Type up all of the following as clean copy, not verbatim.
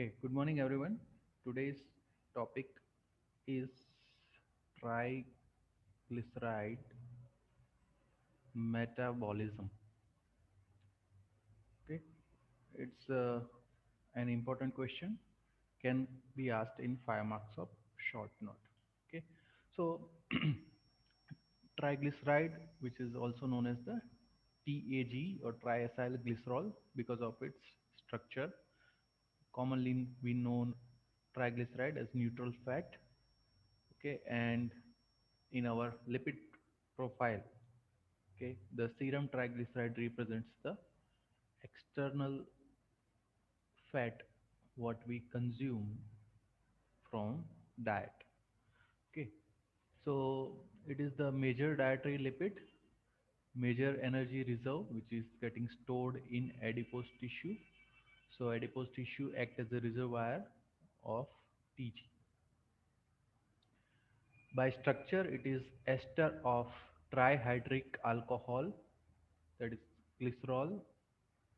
Okay, good morning everyone. Today's topic is triglyceride metabolism. Okay, it's an important question, can be asked in 5 marks of short note. Okay, so triglyceride, which is also known as the TAG or triacylglycerol because of its structure. Commonly we know triglyceride as neutral fat. Okay, and in our lipid profile, okay, the serum triglyceride represents the external fat what we consume from diet. Okay, so it is the major dietary lipid, major energy reserve which is getting stored in adipose tissue. So adipose tissue act as a reservoir of TG. By structure, it is ester of trihydric alcohol, that is glycerol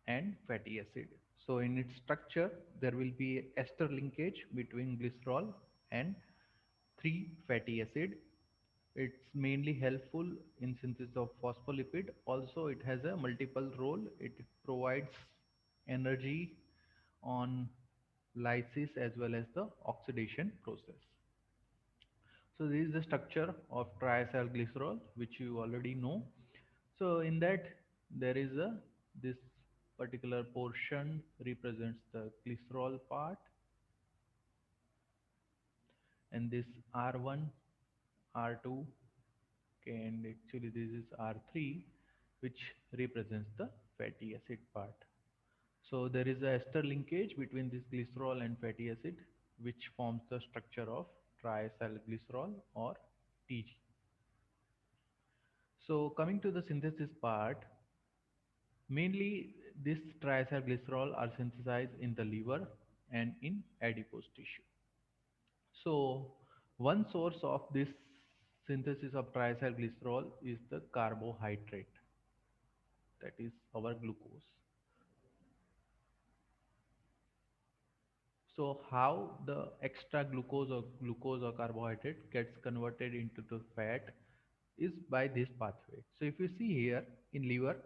and fatty acid. So in its structure, there will be ester linkage between glycerol and 3 fatty acid. It's mainly helpful in synthesis of phospholipid. Also, it has a multiple role. It provides energy on lysis as well as the oxidation process. So this is the structure of triacylglycerol, which you already know. So in that there is a this particular portion represents the glycerol part, and this R1, R2, okay, and actually this is R3, which represents the fatty acid part. So there is a ester linkage between this glycerol and fatty acid, which forms the structure of triacylglycerol or TG. So coming to the synthesis part, mainly this triacylglycerol are synthesized in the liver and in adipose tissue. So one source of this synthesis of triacylglycerol is the carbohydrate, that is our glucose. So how the extra glucose or carbohydrate gets converted into the fat is by this pathway. So if you see here in liver,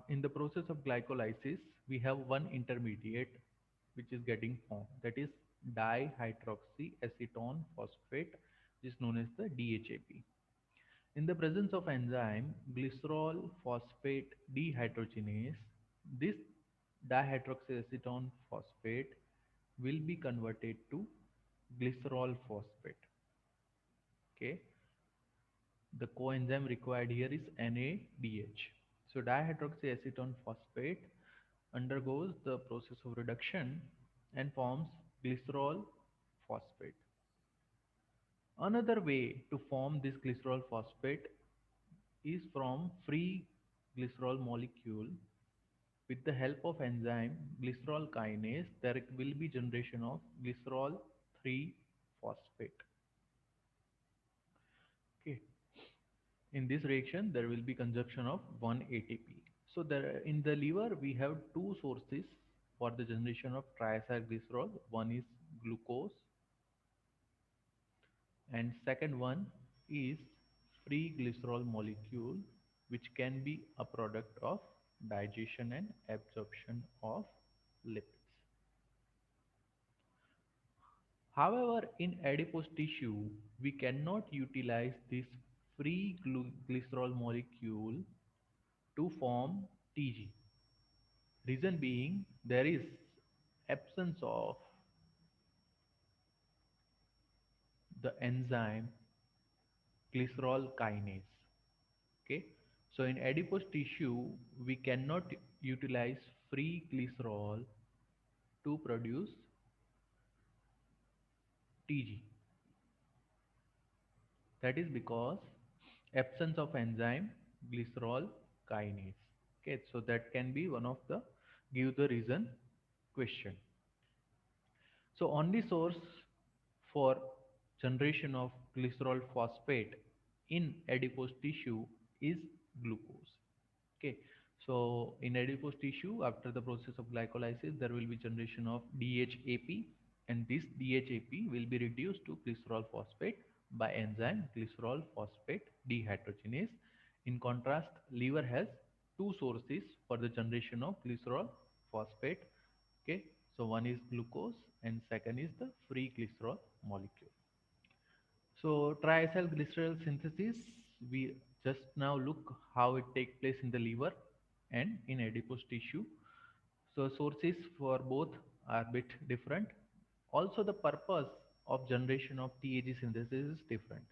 in the process of glycolysis, we have one intermediate which is getting formed, that is dihydroxyacetone phosphate, which is known as the DHAP. In the presence of enzyme glycerol phosphate dehydrogenase, this dihydroxyacetone phosphate will be converted to glycerol phosphate. Okay, the coenzyme required here is NADH. So dihydroxyacetone phosphate undergoes the process of reduction and forms glycerol phosphate. Another way to form this glycerol phosphate is from free glycerol molecule. With the help of enzyme glycerol kinase, there will be generation of glycerol 3 phosphate. Okay. In this reaction, there will be consumption of 1 ATP. So there, in the liver, we have two sources for the generation of triacylglycerol. One is glucose, and second one is free glycerol molecule, which can be a product of digestion and absorption of lipids. However, in adipose tissue, we cannot utilize this free glycerol molecule to form TG. Reason being, there is absence of the enzyme glycerol kinase. Okay, so in adipose tissue, we cannot utilize free glycerol to produce TG. That is because absence of enzyme glycerol kinase. Okay, so that can be one of the give the reason question. So only source for generation of glycerol phosphate in adipose tissue is glucose. Okay, So in adipose tissue, after the process of glycolysis, there will be generation of DHAP, and this DHAP will be reduced to glycerol phosphate by enzyme glycerol phosphate dehydrogenase. In contrast, liver has two sources for the generation of glycerol phosphate. Okay, so one is glucose and second is the free glycerol molecule. So triacylglycerol synthesis, we just now look how it takes place in the liver and in adipose tissue. So sources for both are bit different. Also the purpose of generation of TAG synthesis is different.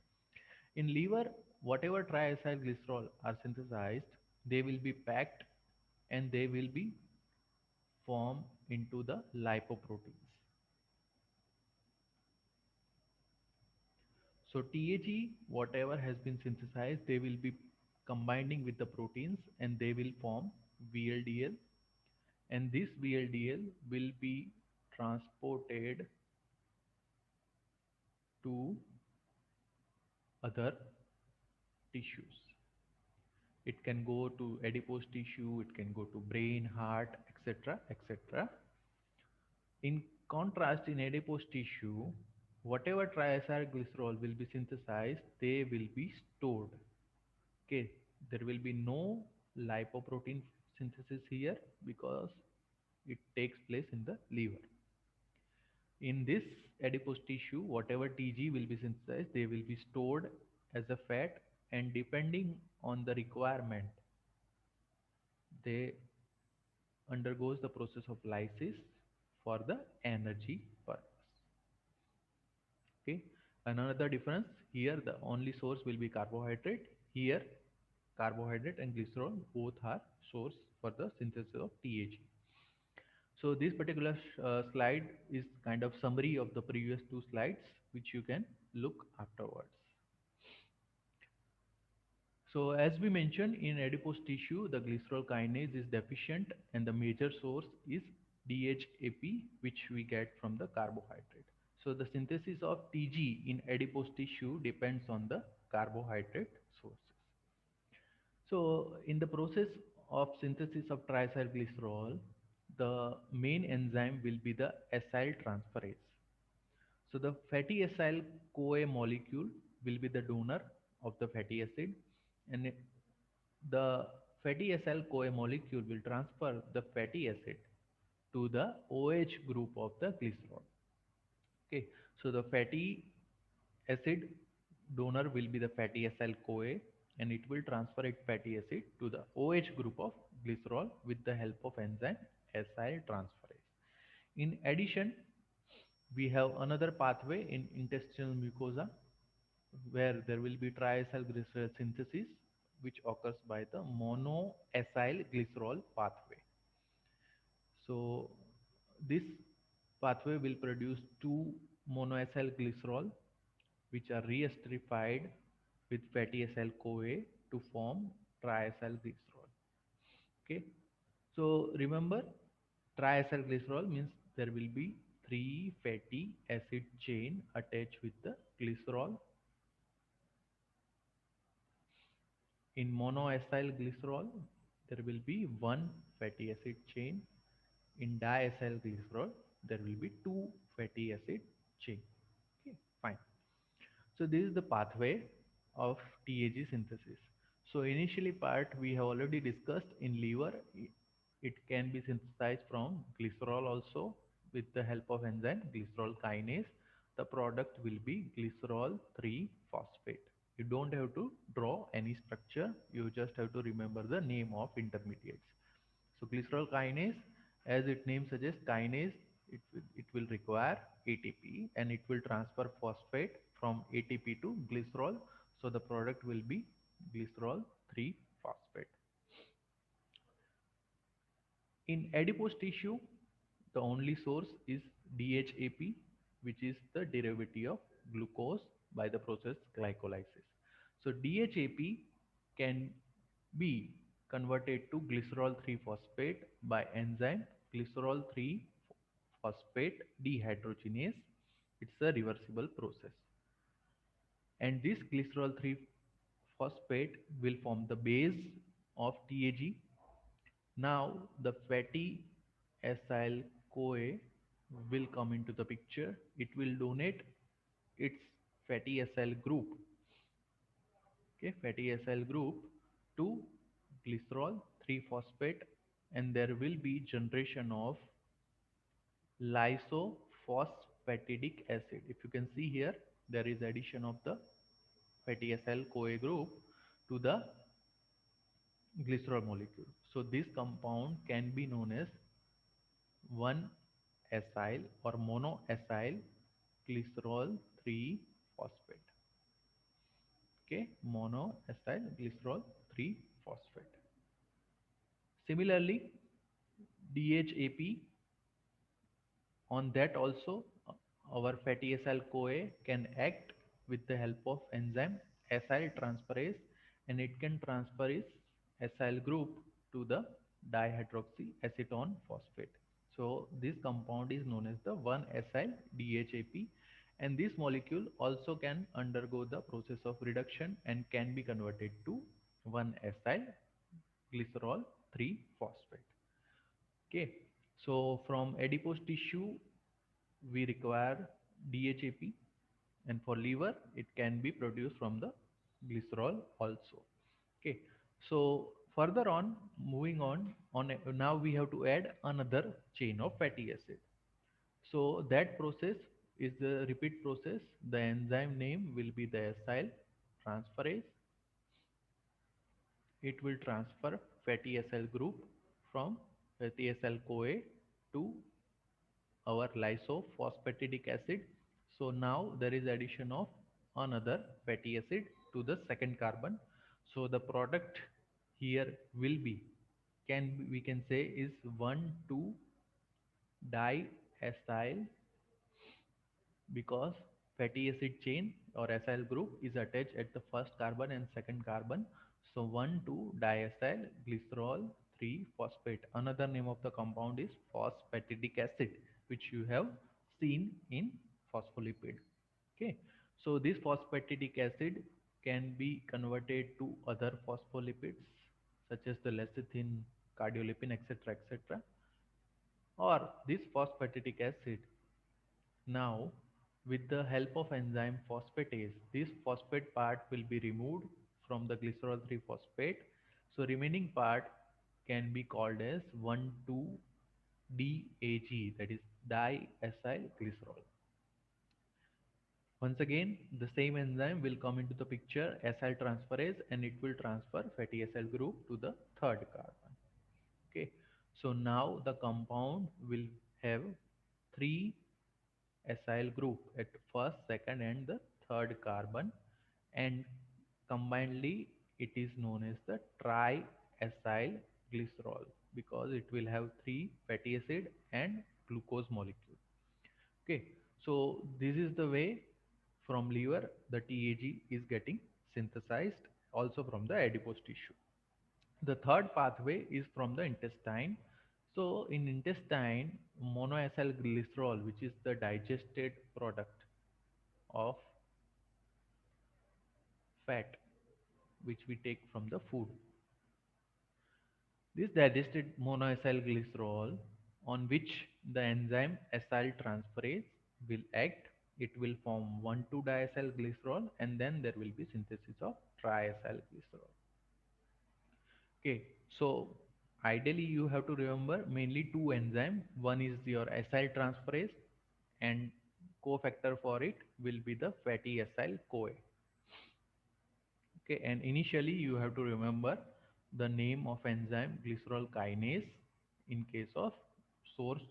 In liver, whatever triacylglycerol are synthesized, they will be packed and they will be formed into the lipoproteins. So TAG, whatever has been synthesized, they will be combining with the proteins and they will form VLDL, and this VLDL will be transported to other tissues. It can go to adipose tissue, it can go to brain, heart, etc. etc. In contrast, in adipose tissue, whatever triacylglycerol will be synthesized, they will be stored. Okay, there will be no lipoprotein synthesis here because it takes place in the liver. In this adipose tissue, whatever TG will be synthesized, they will be stored as a fat, and depending on the requirement, they undergoes the process of lysis for the energy purpose. Okay. Another difference here, the only source will be carbohydrate. Here, carbohydrate and glycerol both are source for the synthesis of TAG. So this particular slide is kind of summary of the previous two slides, which you can look afterwards. So as we mentioned, in adipose tissue, the glycerol kinase is deficient and the major source is DHAP, which we get from the carbohydrate. So the synthesis of TG in adipose tissue depends on the carbohydrate sources. So in the process of synthesis of triacylglycerol, the main enzyme will be the acyl transferase. So the fatty acyl CoA molecule will be the donor of the fatty acid, and the fatty acyl CoA molecule will transfer the fatty acid to the OH group of the glycerol. Okay, so the fatty acid donor will be the fatty acyl CoA, and it will transfer its fatty acid to the OH group of glycerol with the help of enzyme acyl transferase. In addition, we have another pathway in intestinal mucosa where there will be triacylglycerol synthesis which occurs by the monoacyl glycerol pathway. So this pathway will produce two monoacyl glycerol which are reesterified with fatty acyl CoA to form triacyl glycerol. Okay. So remember, triacyl glycerol means there will be three fatty acid chain attached with the glycerol. In monoacyl glycerol, there will be one fatty acid chain. In diacyl glycerol, there will be two fatty acid chain. Okay, fine. So this is the pathway of TAG synthesis. So initially part we have already discussed in liver. It can be synthesized from glycerol also with the help of enzyme glycerol kinase. The product will be glycerol 3 phosphate. You don't have to draw any structure. You just have to remember the name of intermediates. So glycerol kinase, as its name suggests, kinase, it will require ATP and it will transfer phosphate from ATP to glycerol. So the product will be glycerol 3 phosphate. In adipose tissue, the only source is DHAP, which is the derivative of glucose by the process glycolysis. So DHAP can be converted to glycerol 3 phosphate by enzyme glycerol 3 phosphate dehydrogenase. It's a reversible process. And this glycerol 3 phosphate will form the base of TAG, Now the fatty acyl CoA will come into the picture. It will donate its fatty acyl group, okay, fatty acyl group to glycerol 3 phosphate, and there will be generation of lysophosphatidic acid. If you can see here, there is addition of the fatty acyl CoA group to the glycerol molecule. So this compound can be known as 1-acyl or monoacyl glycerol 3 phosphate. Okay, monoacyl glycerol 3 phosphate. Similarly, DHAP, on that also our fatty acyl CoA can act with the help of enzyme acyl transferase, and it can transfer its acyl group to the dihydroxyacetone phosphate. So this compound is known as the 1-acyl DHAP, and this molecule also can undergo the process of reduction and can be converted to 1-acyl glycerol 3 phosphate. Okay, so from adipose tissue we require DHAP, and for liver it can be produced from the glycerol also. Okay, so further on, moving on now we have to add another chain of fatty acid. So that process is the repeat process. The enzyme name will be the acyl transferase. It will transfer fatty acyl group from fatty acyl CoA to our lysophosphatidic acid. So now there is addition of another fatty acid to the second carbon. So the product here will be, we can say, is 1,2 diacyl, because fatty acid chain or acyl group is attached at the first carbon and second carbon. So 1,2 diacyl glycerol 3 phosphate. Another name of the compound is phosphatidic acid, which you have seen in phospholipid. Okay, so this phosphatidic acid can be converted to other phospholipids such as the lecithin, cardiolipin, etc., etc. Or this phosphatidic acid, now, with the help of enzyme phosphatase, this phosphate part will be removed from the glycerol 3 phosphate. So remaining part can be called as 1,2-DAG, that is diacyl glycerol. Once again, the same enzyme will come into the picture, acyl transferase, and it will transfer fatty acyl group to the third carbon. Okay, so now the compound will have three acyl group at first, second, and the third carbon, and combinedly it is known as the triacyl glycerol, because it will have three fatty acid and glucose molecule. Okay, so this is the way from liver the TAG is getting synthesized, also from the adipose tissue. The third pathway is from the intestine. So in intestine, monoacyl glycerol, which is the digested product of fat which we take from the food. This digested monoacyl glycerol, on which the enzyme acyl transferase will act, it will form 1,2-diacyl glycerol, and then there will be synthesis of triacyl glycerol. Okay, so ideally you have to remember mainly two enzymes. One is your acyl transferase, and cofactor for it will be the fatty acyl CoA. Okay, and initially you have to remember the name of enzyme glycerol kinase in case of source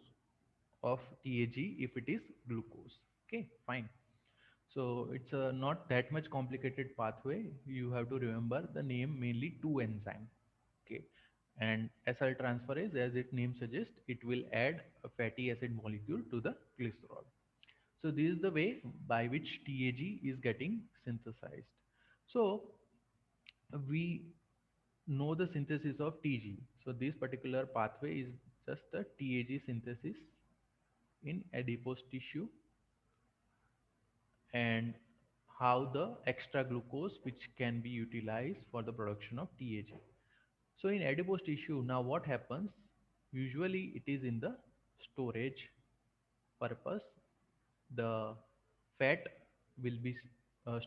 of TAG if it is glucose. Okay, fine. So it's a not that much complicated pathway. You have to remember the name, mainly two enzyme. Okay, and acyl transferase, as its name suggests, it will add a fatty acid molecule to the glycerol. So this is the way by which TAG is getting synthesized. So we know the synthesis of TG. So this particular pathway is just the TAG synthesis in adipose tissue, and how the extra glucose which can be utilized for the production of TAG. So in adipose tissue, now what happens? Usually it is in the storage purpose. The fat will be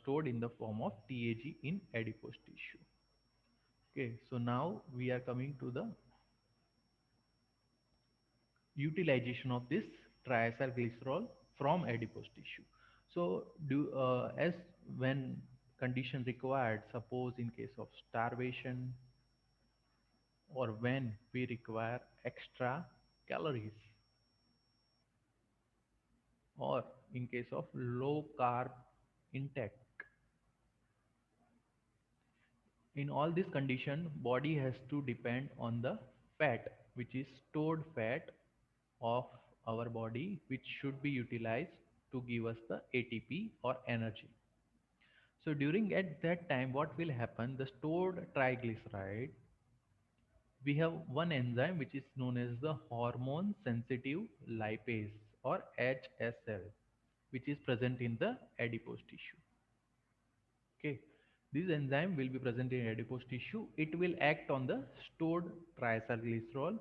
stored in the form of TAG in adipose tissue. Okay, so now we are coming to the utilization of this triacylglycerol from adipose tissue. So as when condition required, suppose in case of starvation or when we require extra calories, or in case of low carb intake, in all this condition body has to depend on the fat, which is stored fat of our body, which should be utilized to give us the ATP or energy. So during at that time what will happen, the stored triglyceride, we have one enzyme which is known as the hormone sensitive lipase or HSL, which is present in the adipose tissue. Okay, this enzyme will be present in adipose tissue. It will act on the stored triacylglycerol.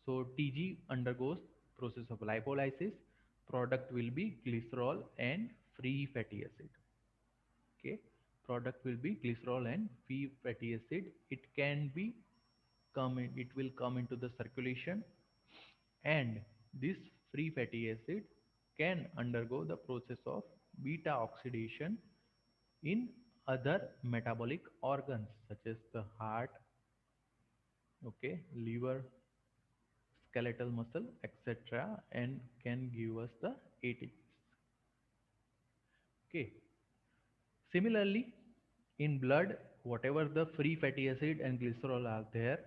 So TG undergoes process of lipolysis. Product will be glycerol and free fatty acid. Okay, product will be glycerol and free fatty acid. It can be come in, it will come into the circulation, and this free fatty acid can undergo the process of beta oxidation in other metabolic organs such as the heart, okay, liver, skeletal muscle, etc., and can give us the ATPs. Okay. Similarly, in blood, whatever the free fatty acid and glycerol are there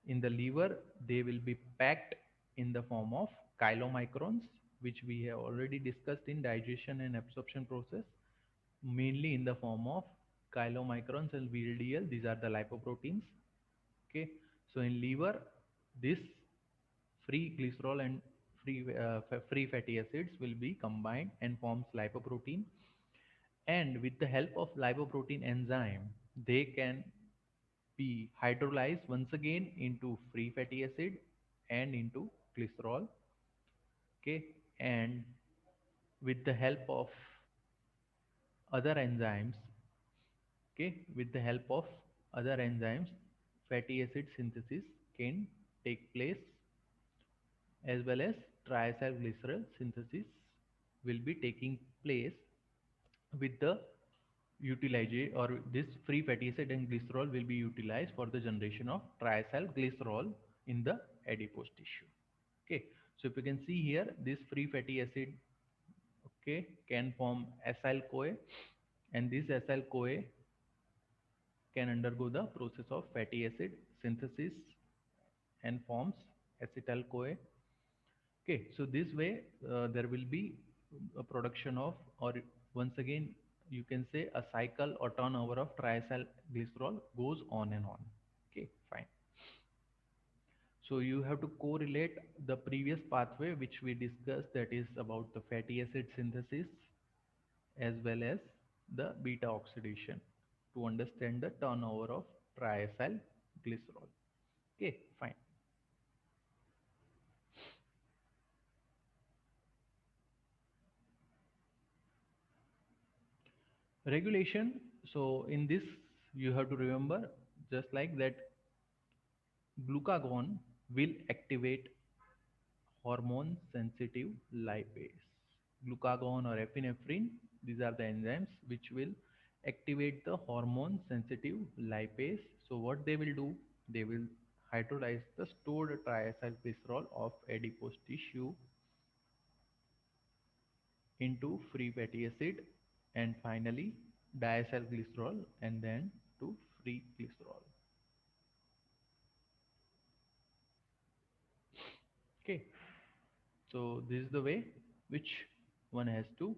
in the liver, they will be packed in the form of chylomicrons, which we have already discussed in digestion and absorption process, mainly in the form of chylomicrons and VLDL. These are the lipoproteins. Okay, so in liver, this free glycerol and free fatty acids will be combined and forms lipoprotein. And with the help of lipoprotein enzyme, they can be hydrolyzed once again into free fatty acid and into glycerol. Okay, and with the help of other enzymes, okay, with the help of other enzymes, fatty acid synthesis can take place, as well as triacylglycerol synthesis will be taking place with the utilization, or this free fatty acid and glycerol will be utilized for the generation of triacylglycerol in the adipose tissue. Okay, so if you can see here, this free fatty acid, okay, can form acyl CoA, and this acyl CoA can undergo the process of fatty acid synthesis and forms acetyl CoA. Okay, so this way there will be a production of, or once again you can say a cycle or turnover of triacyl glycerol goes on and on. Okay, fine. So you have to correlate the previous pathway which we discussed, that is about the fatty acid synthesis as well as the beta oxidation, to understand the turnover of triacyl glycerol. Okay, fine. Regulation. So in this you have to remember, just like that, glucagon will activate hormone sensitive lipase. Glucagon or epinephrine, these are the enzymes which will activate the hormone sensitive lipase. So what they will do, they will hydrolyze the stored triacylglycerol of adipose tissue into free fatty acid, and finally diacylglycerol, and then to free glycerol. Okay, so this is the way which one has to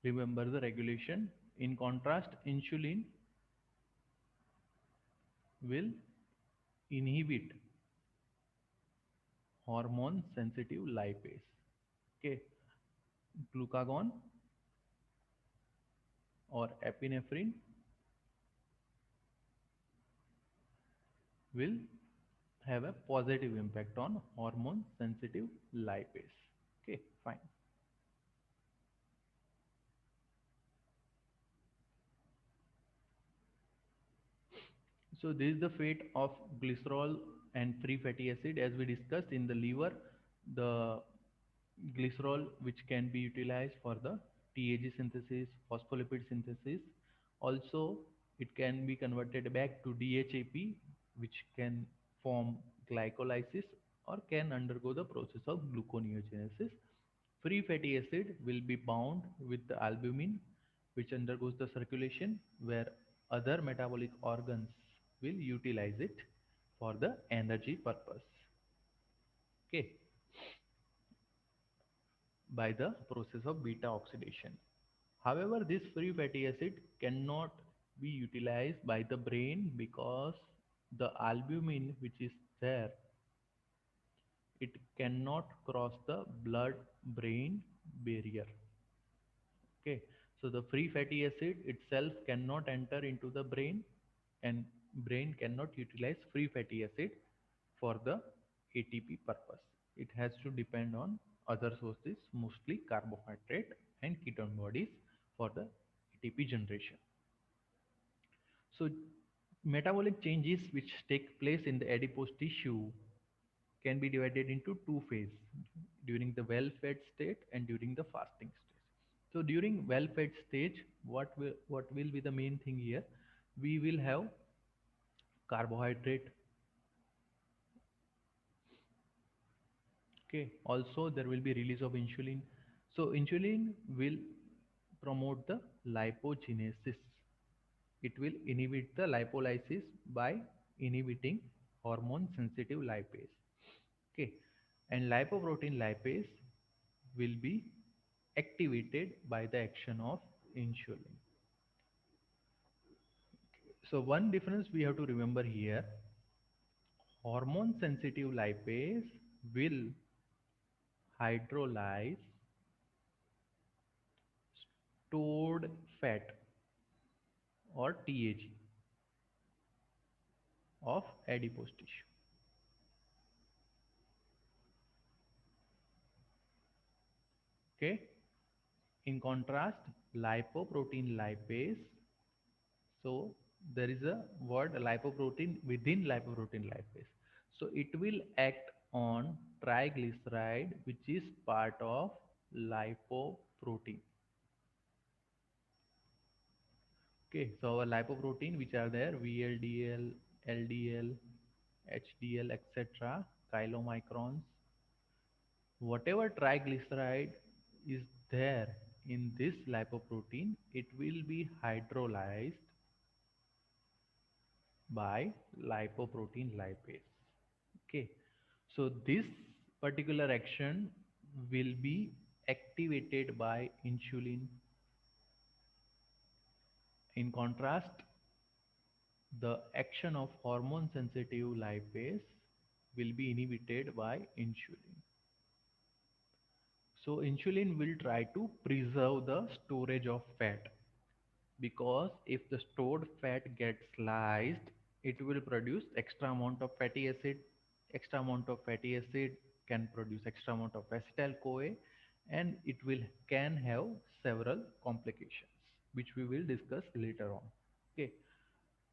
remember the regulation. In contrast, insulin will inhibit hormone sensitive lipase. Okay, glucagon or epinephrine will have a positive impact on hormone sensitive lipase. Okay, fine. So this is the fate of glycerol and free fatty acid. As we discussed, in the liver, the glycerol, which can be utilized for the TAG synthesis, phospholipid synthesis. Also, it can be converted back to DHAP, which can form glycolysis or can undergo the process of gluconeogenesis. Free fatty acid will be bound with the albumin, which undergoes the circulation, where other metabolic organs will utilize it for the energy purpose. Okay, by the process of beta oxidation. However, this free fatty acid cannot be utilized by the brain because the albumin which is there, it cannot cross the blood brain barrier. Okay, so the free fatty acid itself cannot enter into the brain, and brain cannot utilize free fatty acid for the ATP purpose. It has to depend on other sources, mostly carbohydrate and ketone bodies for the ATP generation. So metabolic changes which take place in the adipose tissue can be divided into two phases, during the well-fed state and during the fasting stage. So during well-fed stage, what will be the main thing here? We will have carbohydrate. Okay. Also, there will be release of insulin. So insulin will promote the lipogenesis. It will inhibit the lipolysis by inhibiting hormone sensitive lipase. Okay. And lipoprotein lipase will be activated by the action of insulin. So one difference we have to remember here, hormone sensitive lipase will hydrolyze stored fat or TAG of adipose tissue. Okay. In contrast, lipoprotein lipase, so there is a word lipoprotein within lipoprotein lipase. So it will act on triglyceride, which is part of lipoprotein. Okay, so our lipoprotein, which are there, VLDL, LDL, HDL, etc., chylomicrons, whatever triglyceride is there in this lipoprotein, it will be hydrolyzed by lipoprotein lipase. Okay, so this particular action will be activated by insulin. In contrast, the action of hormone sensitive lipase will be inhibited by insulin. So insulin will try to preserve the storage of fat, because if the stored fat gets sliced, it will produce extra amount of fatty acid. Extra amount of fatty acid can produce extra amount of acetyl CoA, and it will can have several complications, which we will discuss later on. Okay.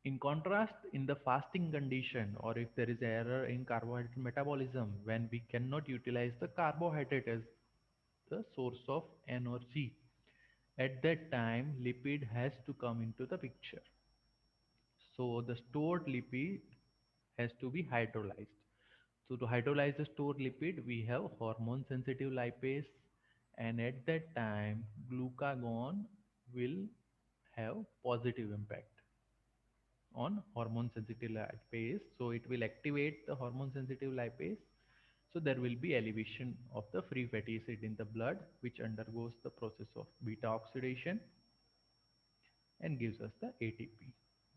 In contrast, in the fasting condition, or if there is error in carbohydrate metabolism, when we cannot utilize the carbohydrate as the source of energy, at that time lipid has to come into the picture. So the stored lipid has to be hydrolyzed. So to hydrolyze the stored lipid, we have hormone sensitive lipase, and at that time glucagon will have positive impact on hormone sensitive lipase. So it will activate the hormone sensitive lipase. So there will be elevation of the free fatty acid in the blood, which undergoes the process of beta oxidation and gives us the ATP.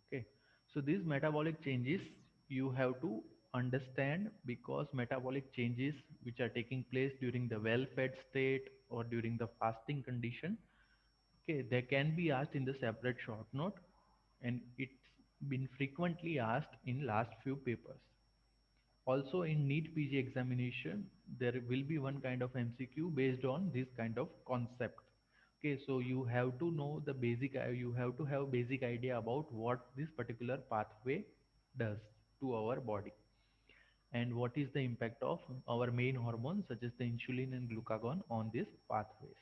Okay. So these metabolic changes you have to understand, because metabolic changes which are taking place during the well-fed state or during the fasting condition, okay, they can be asked in the separate short note, and it's been frequently asked in last few papers. Also in NEET PG examination, there will be one kind of MCQ based on this kind of concept. Okay, so you have to know the basic, you have to have basic idea about what this particular pathway does to our body and what is the impact of our main hormones such as the insulin and glucagon on these pathways.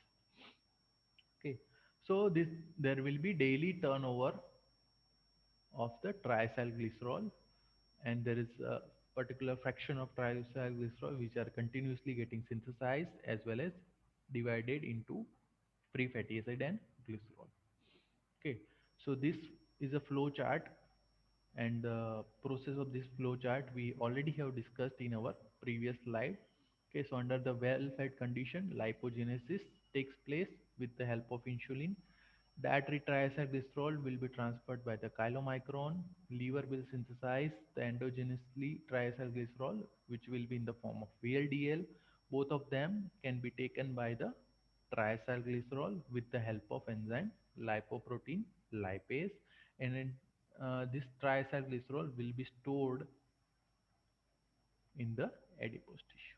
Okay, so this there will be daily turnover of the triacylglycerol, and there is a particular fraction of triacylglycerol which are continuously getting synthesized as well as divided into free fatty acid and glycerol. Okay, so this is a flow chart, and the process of this flow chart we already have discussed in our previous slide. Okay, so under the well-fed condition, lipogenesis takes place with the help of insulin. Dietary triacylglycerol will be transferred by the chylomicron. Liver will synthesize the endogenously triacylglycerol, which will be in the form of VLDL. Both of them can be taken by the triacylglycerol with the help of enzyme lipoprotein lipase, and then this triacylglycerol will be stored in the adipose tissue.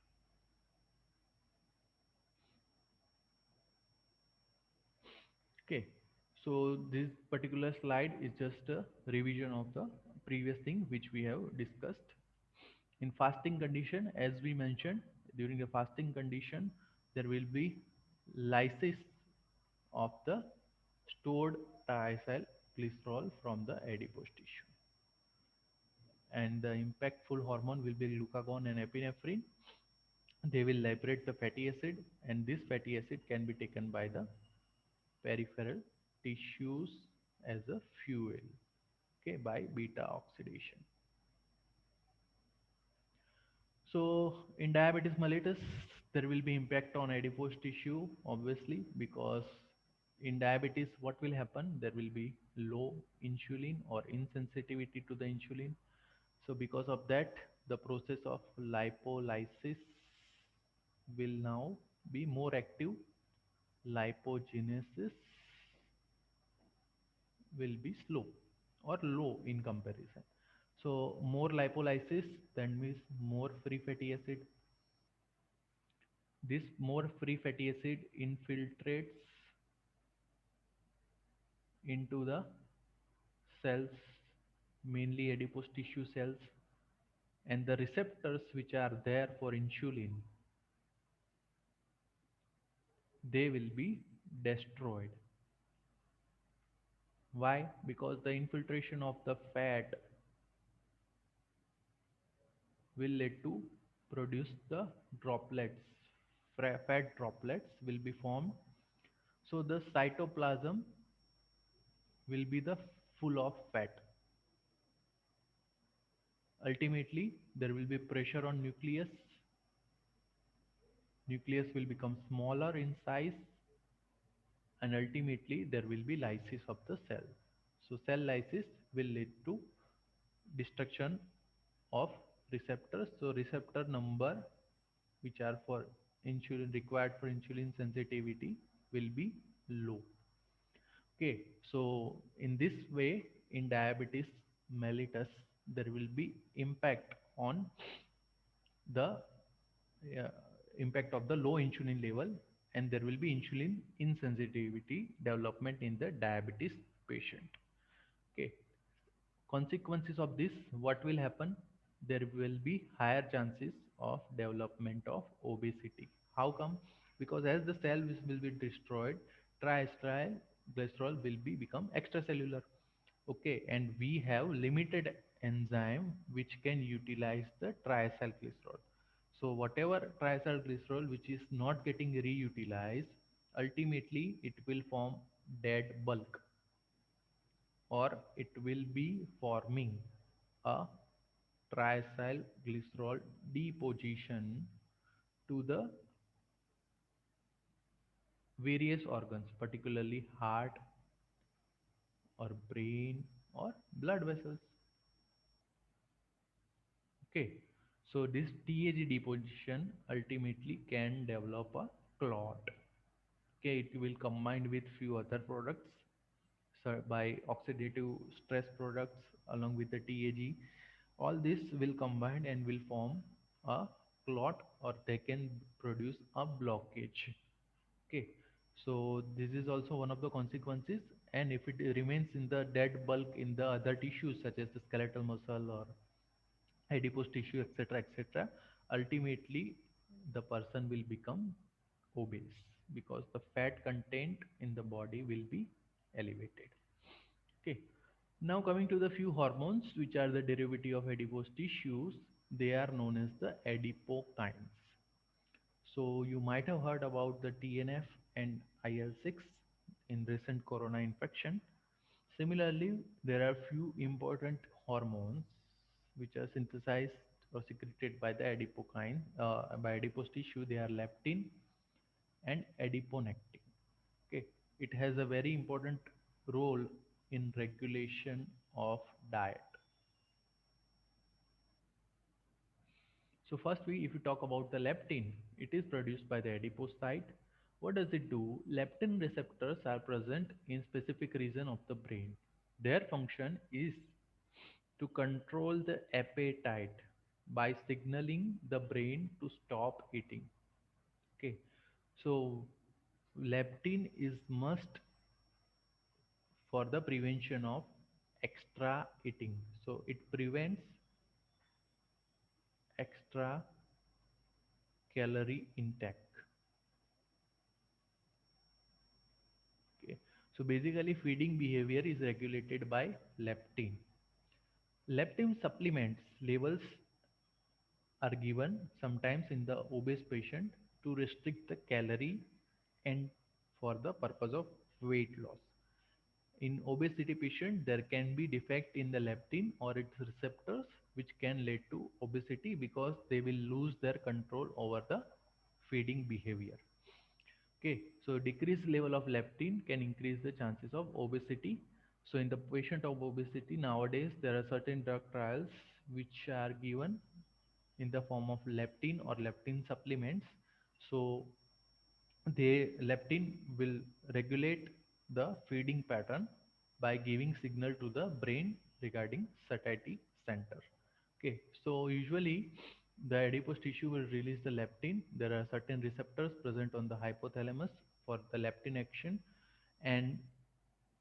Okay, so this particular slide is just a revision of the previous thing which we have discussed. In fasting condition, as we mentioned, during the fasting condition, there will be lysis of the stored triacylglycerol from the adipose tissue. And the impactful hormone will be glucagon and epinephrine. They will liberate the fatty acid, and this fatty acid can be taken by the peripheral tissues as a fuel, okay, by beta oxidation. So in diabetes mellitus, there will be impact on adipose tissue, obviously, because in diabetes, what will happen? There will be low insulin or insensitivity to the insulin. So because of that, the process of lipolysis will now be more active. Lipogenesis will be slow or low in comparison. So more lipolysis, that means more free fatty acid. This more free fatty acid infiltrates into the cells, mainly adipose tissue cells, and the receptors which are there for insulin, they will be destroyed. Why? Because the infiltration of the fat will lead to produce the droplets. Fat droplets will be formed. So the cytoplasm will be the full of fat. Ultimately, there will be pressure on nucleus. Nucleus will become smaller in size, and ultimately there will be lysis of the cell. So cell lysis will lead to destruction of receptors. So receptor number which are for insulin required for insulin sensitivity will be low. Okay, so in this way, in diabetes mellitus, there will be impact on the uh, impact of the low insulin level, and there will be insulin insensitivity development in the diabetes patient. Okay, consequences of this, what will happen? There will be higher chances of development of obesity. How come? Because as the cell will be destroyed, triacylglycerol will be become extracellular. Okay, and we have limited enzyme which can utilize the triacylglycerol. So whatever triacylglycerol which is not getting reutilized, ultimately it will form dead bulk, or it will be forming a triacylglycerol deposition to the various organs, particularly heart or brain or blood vessels. Okay, so this TAG deposition ultimately can develop a clot. Okay, it will combine with few other products by oxidative stress products along with the TAG. All this will combine and will form a clot, or they can produce a blockage. Okay, so this is also one of the consequences. And if it remains in the dead bulk in the other tissues such as the skeletal muscle or adipose tissue, etc., etc., ultimately the person will become obese because the fat content in the body will be elevated. Okay. Now coming to the few hormones which are the derivative of adipose tissues, they are known as the adipokines. So you might have heard about the TNF and IL-6 in recent corona infection. Similarly, there are few important hormones which are synthesized or secreted by the adipokine, by adipose tissue. They are leptin and adiponectin. Okay, it has a very important role in regulation of diet. So first, if we talk about the leptin, it is produced by the adipocyte. What does it do? Leptin receptors are present in specific region of the brain. Their function is to control the appetite by signaling the brain to stop eating. Okay, so leptin is must for the prevention of extra eating. So it prevents extra calorie intake. Okay. So basically feeding behavior is regulated by leptin. Leptin supplements levels are given sometimes in the obese patient to restrict the calorie and for the purpose of weight loss. In obesity patient, there can be defect in the leptin or its receptors which can lead to obesity because they will lose their control over the feeding behavior. Okay, so decreased level of leptin can increase the chances of obesity. So in the patient of obesity nowadays, there are certain drug trials which are given in the form of leptin or leptin supplements. So they leptin will regulate the feeding pattern by giving signal to the brain regarding satiety center. Okay, so usually the adipose tissue will release the leptin. There are certain receptors present on the hypothalamus for the leptin action, and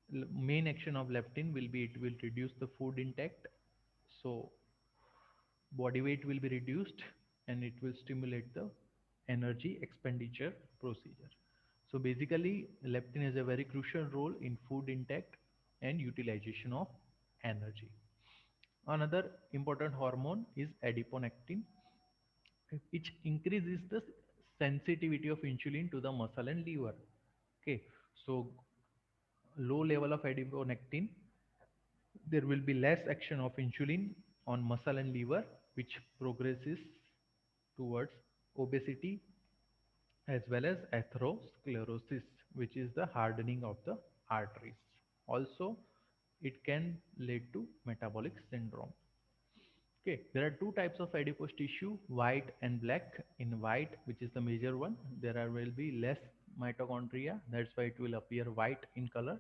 main action of leptin will be it will reduce the food intake. So body weight will be reduced and it will stimulate the energy expenditure procedure. So basically, leptin has a very crucial role in food intake and utilization of energy. Another important hormone is adiponectin, which increases the sensitivity of insulin to the muscle and liver. Okay, so low level of adiponectin, there will be less action of insulin on muscle and liver, which progresses towards obesity as well as atherosclerosis, which is the hardening of the arteries. Also, it can lead to metabolic syndrome. Okay, there are two types of adipose tissue, white and black. In white, which is the major one, there will be less mitochondria. That's why it will appear white in color.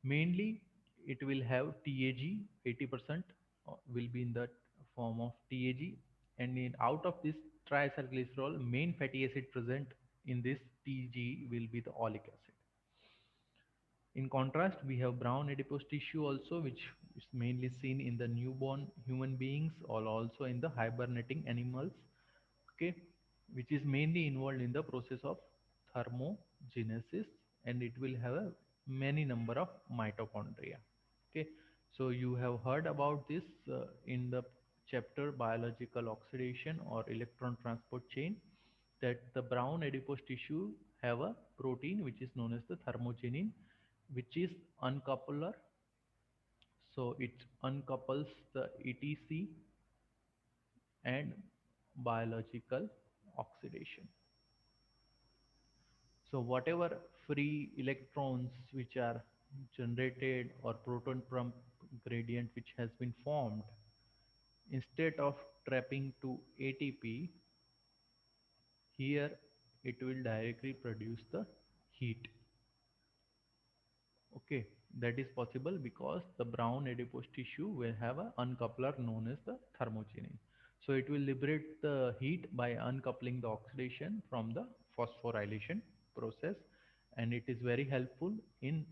Mainly, it will have TAG, 80% will be in the form of TAG, and out of this triacylglycerol, main fatty acid present in this TG will be the oleic acid. In contrast, we have brown adipose tissue also, which is mainly seen in the newborn human beings or also in the hibernating animals, okay, which is mainly involved in the process of thermogenesis, and it will have a many number of mitochondria. Okay, so you have heard about this in the chapter biological oxidation or electron transport chain, that the brown adipose tissue have a protein which is known as the thermogenin, which is uncoupler. So it uncouples the ETC and biological oxidation. So whatever free electrons which are generated or proton pump gradient which has been formed, instead of trapping to ATP, here it will directly produce the heat. Okay. That is possible because the brown adipose tissue will have an uncoupler known as the thermogenin. So it will liberate the heat by uncoupling the oxidation from the phosphorylation process, and it is very helpful in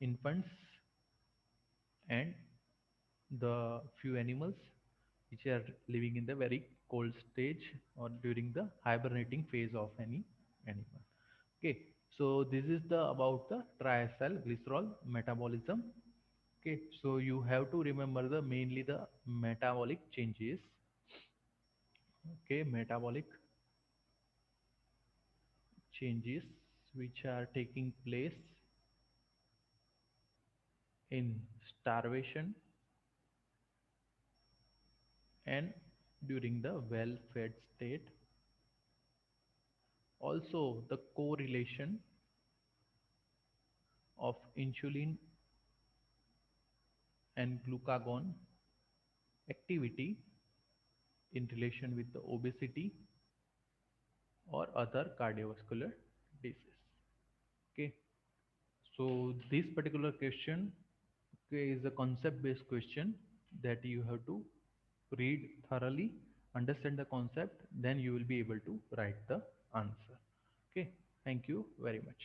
infants and the few animals which are living in the very cold stage or during the hibernating phase of any animal. Okay, so this is the about the triacyl glycerol metabolism. Okay, so you have to remember the mainly the metabolic changes. Okay, metabolic changes which are taking place in starvation and during the well fed state. Also, the correlation of insulin and glucagon activity in relation with the obesity or other cardiovascular disease. Okay, so this particular question, okay, is a concept based question that you have to read thoroughly, understand the concept, then you will be able to write the answer. Okay, thank you very much.